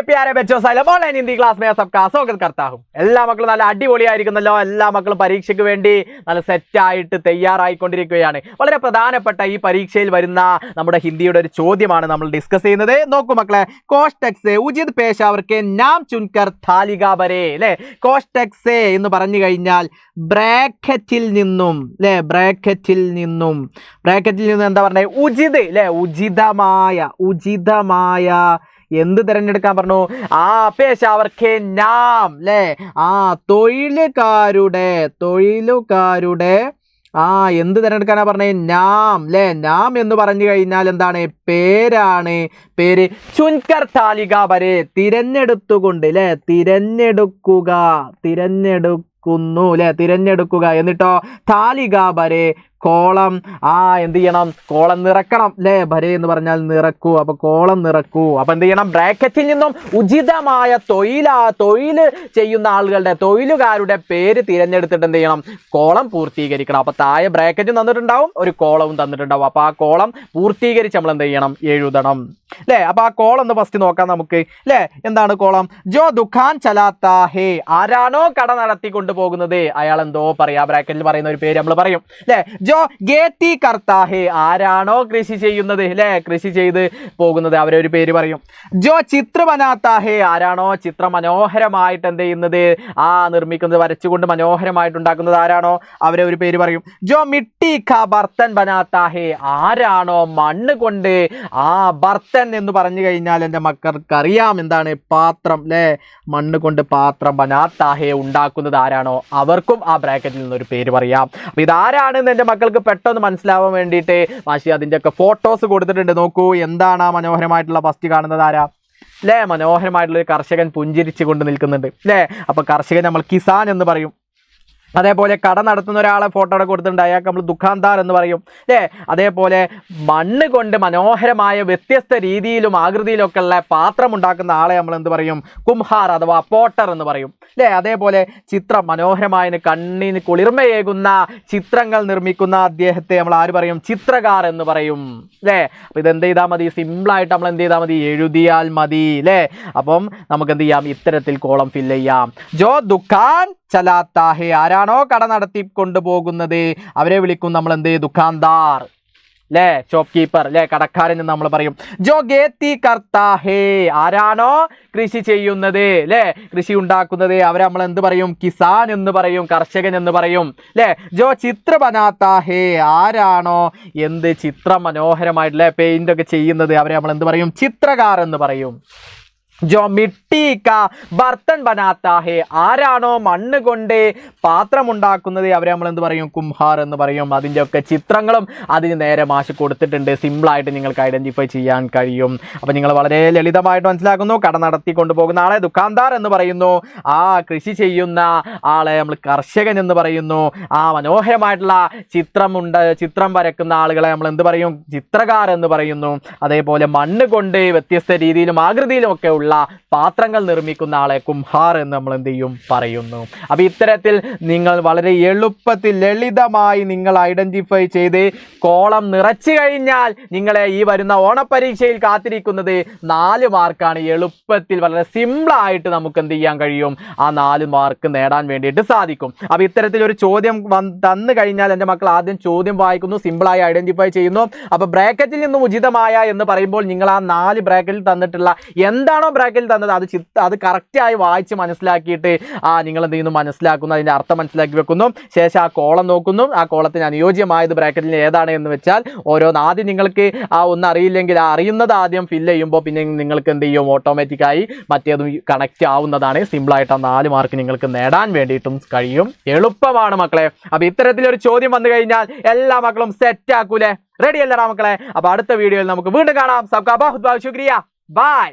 प्यारे बच्चों xylem online Hindi class में सबका स्वागत करता हूं. എല്ലാ മക്കളും നല്ല അടിപൊളിയായിരിക്കുന്നല്ലോ. എല്ലാ മക്കളും പരീക്ഷയ്ക്ക് വേണ്ടി നല്ല സെറ്റ് ആയിട്ട് തയ്യാറായിക്കൊണ്ടിരിക്കുകയാണ്. വളരെ പ്രധാനപ്പെട്ട ഈ പരീക്ഷയിൽ വരുന്ന നമ്മുടെ ഹിന്ദിയുടെ ഒരു ചോദ്യമാണ് നമ്മൾ ഡിസ്കസ് ചെയ്യുന്നത്. നോക്കൂ മക്കളെ, കോഷ്ടക് സേ ഉചിത് പേശാവർ കെ നാം ചുൻകർ താലിക ഭരേ. അല്ലേ, കോഷ്ടക് സേ എന്ന് പറഞ്ഞു കഴിഞ്ഞാൽ ബ്രാക്കറ്റിൽ നിന്നും, അല്ലേ, ബ്രാക്കറ്റിൽ നിന്നും എന്താ പറഞ്ഞത്, ഉചിത്, അല്ലേ, ഉചിതമായ എന്ത് തിരഞ്ഞെടുക്കാൻ പറഞ്ഞു? ആ പേശാവർക്ക് നാം, അല്ലേ, ആ തൊഴിലുകാരുടെ എന്ത് തിരഞ്ഞെടുക്കാനാ പറഞ്ഞേ? നാം, അല്ലേ. നാം എന്ന് പറഞ്ഞു കഴിഞ്ഞാൽ എന്താണ്? പേരാണ്. പേര്. ചുൻകർ താലിക വരെ തിരഞ്ഞെടുത്തുകൊണ്ട്, അല്ലേ, തിരഞ്ഞെടുക്കുക. എന്നിട്ടോ താലിക വരെ കോളം, എന്ത് ചെയ്യണം? കോളം നിറക്കണം, അല്ലേ. ഭരേ എന്ന് പറഞ്ഞാൽ നിറക്കൂ. അപ്പൊ കോളം നിറക്കൂ. അപ്പൊ എന്ത് ചെയ്യണം? ബ്രാക്കറ്റിൽ നിന്നും ഉചിതമായ തൊഴിൽ ചെയ്യുന്ന ആളുകളുടെ, തൊഴിലുകാരുടെ പേര് തിരഞ്ഞെടുത്തിട്ട് എന്ത് ചെയ്യണം? കോളം പൂർത്തീകരിക്കണം. അപ്പൊ താഴെ ബ്രാക്കറ്റും തന്നിട്ടുണ്ടാവും, ഒരു കോളവും തന്നിട്ടുണ്ടാവും. അപ്പൊ ആ കോളം പൂർത്തീകരിച്ച് നമ്മൾ എന്ത് ചെയ്യണം? എഴുതണം, അല്ലേ. അപ്പൊ ആ കോളം ഒന്ന് ഫസ്റ്റ് നോക്കാം നമുക്ക്, അല്ലേ. എന്താണ് കോളം? ജോ ദുഖാൻ ചലാത്താ ഹേ, ആരാണോ കട നടത്തിക്കൊണ്ട് പോകുന്നത് അയാൾ എന്തോ പറയാ, ബ്രാക്കറ്റിൽ പറയുന്ന ഒരു പേര് നമ്മൾ പറയും, അല്ലേ. ജോ ഗേത്തി കർത്താ ഹേ, ആരാണോ കൃഷി ചെയ്യുന്നത്, അല്ലേ, കൃഷി ചെയ്ത് പോകുന്നത് അവരെ ഒരു പേര് പറയും. ജോ ചിത്ര ബനാത്താ ഹേ, ആരാണോ ചിത്രം മനോഹരമായിട്ട് എന്ത് ചെയ്യുന്നത്, നിർമ്മിക്കുന്നത്, വരച്ചുകൊണ്ട് മനോഹരമായിട്ട് ഉണ്ടാക്കുന്നത് ആരാണോ അവരെ ഒരു പേര് പറയും. ജോ മിട്ടി ക ബർത്തൻ ബനാത്താ ഹേ, ആരാണോ മണ്ണ് കൊണ്ട് ബർത്തൻ എന്ന് പറഞ്ഞു കഴിഞ്ഞാൽ എൻ്റെ മക്കൾക്ക് അറിയാം എന്താണ്? പാത്രം, അല്ലേ. മണ്ണ് കൊണ്ട് പാത്രം ബനാത്താ ഹേ ഉണ്ടാക്കുന്നത് ആരാണോ അവർക്കും ആ ബ്രാക്കറ്റിൽ നിന്നൊരു പേര് പറയാം. അപ്പൊ ഇതാരാണെന്ന് എൻ്റെ മക്കൾക്ക് പെട്ടെന്ന് മനസ്സിലാവാൻ വേണ്ടിയിട്ട് മാഷി അതിൻ്റെയൊക്കെ ഫോട്ടോസ് കൊടുത്തിട്ടുണ്ട്. നോക്കൂ, എന്താണ് ആ മനോഹരമായിട്ടുള്ള ഫസ്റ്റ് കാണുന്നത് ആരാ? അല്ലേ, മനോഹരമായിട്ടുള്ള ഒരു കർഷകൻ പുഞ്ചിരിച്ചു കൊണ്ട് നിൽക്കുന്നുണ്ട്, അല്ലേ. അപ്പൊ കർഷകൻ നമ്മൾ കിസാൻ എന്ന് പറയും. അതേപോലെ കട നടത്തുന്ന ഒരാളെ ഫോട്ടോ കൊടുത്തിട്ടുണ്ട്, അയാൾക്ക് നമ്മൾ ദുഃഖാന്താർ എന്ന് പറയും, അല്ലേ. അതേപോലെ മണ്ണ് കൊണ്ട് മനോഹരമായ വ്യത്യസ്ത രീതിയിലും ആകൃതിയിലൊക്കെ ഉള്ള പാത്രം ഉണ്ടാക്കുന്ന ആളെ നമ്മൾ എന്ത് പറയും? കുംഹാർ അഥവാ പോട്ടർ എന്ന് പറയും, അല്ലേ. അതേപോലെ ചിത്രം മനോഹരമായ കണ്ണിന് കുളിർമയേകുന്ന ചിത്രങ്ങൾ നിർമ്മിക്കുന്ന അദ്ദേഹത്തെ നമ്മൾ ആര് പറയും? ചിത്രകാർ എന്ന് പറയും, അല്ലേ. അപ്പൊ ഇതെന്ത് ചെയ്താൽ മതി? സിമ്പിളായിട്ട് നമ്മൾ എന്ത് ചെയ്താൽ മതി? എഴുതിയാൽ മതി, അല്ലേ. അപ്പം നമുക്ക് എന്ത് ചെയ്യാം? ഇത്തരത്തിൽ കോളം ഫില്ല് ചെയ്യാം. ജോ ദുഃഖാൻ ചലാത്താ ഹേ, ആരാണോ കട നടത്തി കൊണ്ടുപോകുന്നത് അവരെ വിളിക്കും നമ്മൾ എന്ത്? ദുഃഖാന്താർ, അല്ലേ. ഷോപ്പ് കീപ്പർ, അല്ലേ, കടക്കാരൻ എന്ന് നമ്മൾ പറയും. ജോ ഗേത്തി കർത്താ ഹേ, ആരാണോ കൃഷി ചെയ്യുന്നത്, അല്ലേ, കൃഷി ഉണ്ടാക്കുന്നത് അവരെ നമ്മൾ എന്ത് പറയും? കിസാൻ എന്ന് പറയും, കർഷകൻ എന്ന് പറയും, അല്ലേ. ജോ ചിത്ര ബനാത്താ ഹേ, ആരാണോ എന്ത് ചിത്രം മനോഹരമായിട്ടുള്ള പെയിന്റ് ഒക്കെ ചെയ്യുന്നത് അവരെ നമ്മൾ എന്ത് പറയും? ചിത്രകാർ എന്ന് പറയും. ജോ മിട്ടി കാ ബർത്തൻ ബനാത്താ ഹേ, ആരാണോ മണ്ണ് കൊണ്ട് പാത്രം ഉണ്ടാക്കുന്നത് അവരെ നമ്മൾ എന്ത് പറയും? കുംഹാർ എന്ന് പറയും. അതിൻ്റെ ഒക്കെ ചിത്രങ്ങളും അതിന് നേരെ മാഷ് കൊടുത്തിട്ടുണ്ട്. സിമ്പിളായിട്ട് നിങ്ങൾക്ക് ഐഡന്റിഫൈ ചെയ്യാൻ കഴിയും. അപ്പം നിങ്ങൾ വളരെ ലളിതമായിട്ട് മനസ്സിലാക്കുന്നു. കട നടത്തി കൊണ്ടുപോകുന്ന ആളെ ദുഃഖാന്താർ എന്ന് പറയുന്നു. കൃഷി ചെയ്യുന്ന ആളെ നമ്മൾ കർഷകൻ എന്ന് പറയുന്നു. മനോഹരമായിട്ടുള്ള ചിത്രം വരക്കുന്ന ആളുകളെ നമ്മൾ എന്ത് പറയും? ചിത്രകാർ എന്ന് പറയുന്നു. അതേപോലെ മണ്ണ് കൊണ്ട് വ്യത്യസ്ത രീതിയിലും ആകൃതിയിലും ഒക്കെ ഉള്ള പാത്രങ്ങൾ നിർമ്മിക്കുന്ന ആളെ കുംഹാർ എന്ന് നമ്മൾ എന്ത് ചെയ്യും? പറയുന്നു. അപ്പൊ ഇത്തരത്തിൽ നിങ്ങൾ വളരെ എളുപ്പത്തിൽ ലളിതമായി നിങ്ങൾ ഐഡന്റിഫൈ ചെയ്ത് കോളം നിറച്ചു കഴിഞ്ഞാൽ നിങ്ങളെ ഈ വരുന്ന ഓണപരീക്ഷയിൽ കാത്തിരിക്കുന്നത് 4 മാർക്കാണ്. എളുപ്പത്തിൽ വളരെ സിമ്പിളായിട്ട് നമുക്ക് എന്ത് ചെയ്യാൻ കഴിയും? ആ 4 മാർക്ക് നേടാൻ വേണ്ടിയിട്ട് സാധിക്കും. അപ്പൊ ഇത്തരത്തിൽ ഒരു ചോദ്യം തന്നു കഴിഞ്ഞാൽ എൻ്റെ മക്കൾ ആദ്യം ചോദ്യം വായിക്കുന്നു, സിമ്പിളായി ഐഡന്റിഫൈ ചെയ്യുന്നു. അപ്പൊ ബ്രാക്കറ്റിൽ നിന്നും ഉചിതമായ എന്ന് പറയുമ്പോൾ നിങ്ങൾ ആ 4 ബ്രാക്കറ്റിൽ തന്നിട്ടുള്ള എന്താണോ ബ്രാക്കറ്റിൽ തന്നത് അത് കറക്റ്റായി വായിച്ച് മനസ്സിലാക്കിയിട്ട് നിങ്ങൾ എന്ത് ചെയ്യുന്നു? മനസ്സിലാക്കുന്നു, അതിൻ്റെ അർത്ഥം മനസ്സിലാക്കി വെക്കുന്നു. ശേഷം ആ കോളം നോക്കുന്നു. ആ കോളത്തിന് അനുയോജ്യമായത് ബ്രാക്കറ്റിൽ ഏതാണ് എന്ന് വെച്ചാൽ ആദ്യം നിങ്ങൾക്ക് ഒന്നും അറിയില്ലെങ്കിൽ അറിയുന്നത് ആദ്യം ഫില്ല് ചെയ്യുമ്പോൾ പിന്നെ നിങ്ങൾക്ക് എന്ത് ചെയ്യും? ഓട്ടോമാറ്റിക്കായി മറ്റേതും കണക്റ്റ് ആവുന്നതാണ്. സിമ്പിളായിട്ട് ആ 4 മാർക്ക് നിങ്ങൾക്ക് നേടാൻ വേണ്ടിയിട്ടും കഴിയും. എളുപ്പമാണ് മക്കളെ. അപ്പൊ ഇത്തരത്തിലൊരു ചോദ്യം വന്നു കഴിഞ്ഞാൽ എല്ലാ മക്കളും സെറ്റ് ആക്കൂലേ? റെഡി അല്ലടാ മക്കളെ? അപ്പൊ അടുത്ത വീഡിയോയിൽ നമുക്ക് വീണ്ടും കാണാം. സബ്കാ ബഹുത് ബഹുത് ശുക്രിയ. ബൈ.